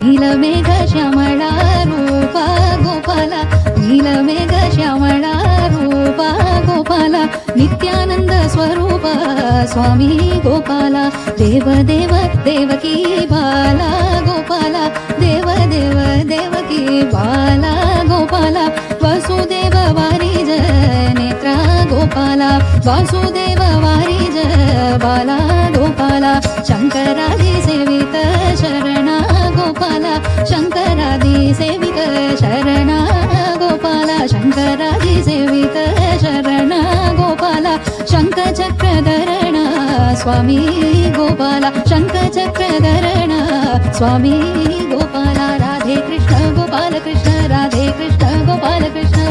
नीलमेघ श्यामळा रूपा गोपाला नीलमेघ श्यामळा रूपा गोपाला नित्यानंद स्वरूप स्वामी गोपाला देव देव देवकी बाला गोपाला देव देव देवकी बाला गोपाला वसुदेव वारिज नेत्रा गोपाला वासुदेव वारिज बाला गोपाला शंकरादी सेवित शरणा गोपाला शंकरादी सेवित शरणा गोपाला शंकरादी सेवित शरणा गोपाला शंखचक्रधरण स्वामी गोपाला शंखचक्रधरण स्वामी गोपाला राधे कृष्ण गोपाल कृष्ण राधे कृष्ण गोपाल कृष्ण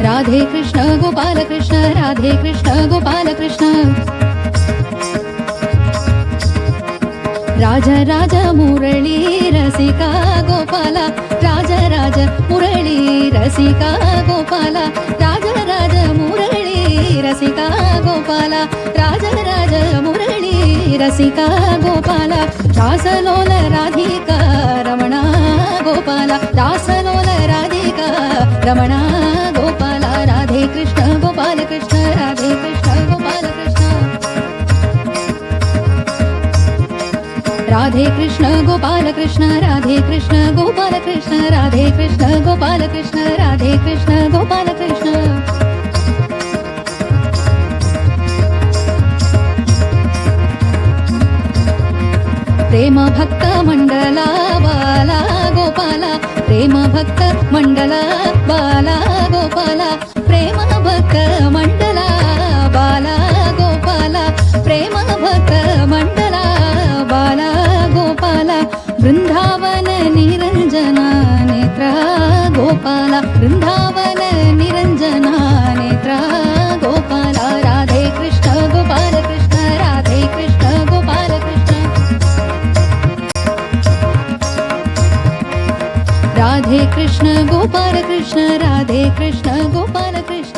राधे कृष्ण गोपाल कृष्ण राधे कृष्ण गोपाल कृष्ण राज राज मुरली रसिका गोपाला राज राज मुरली रसिका गोपाला राज राज मुरली रसिका गोपाला राज राज मुरली रसिका गोपाला रासलोल राधिका रमणा गोपाला रासलोल राधिका रमणा गोपाला राधे कृष्ण गोपाल कृष्ण राधे कृष्ण गोपाल कृष्ण राधे कृष्ण गोपाल कृष्ण राधे कृष्ण गोपाल कृष्ण राधे कृष्ण गोपाल कृष्ण राधे कृष्ण गोपाल कृष्ण प्रेम भक्त मंडला बाला गोपाला प्रेम भक्त मंडला बाला गोपाला प्रेम भक्त मंडला बाला गोपाला प्रेम भक्त मंडला बाला गोपाला वृंदावन निरंजना नेत्रा गोपाला वृंदावन निरंजना नेत्रा गोपाला राधे कृष्ण गोपाल कृष्ण राधे कृष्ण गोपाल कृष्ण राधे कृष्ण गोपाल कृष्ण राधे कृष्ण गोपाल कृष्ण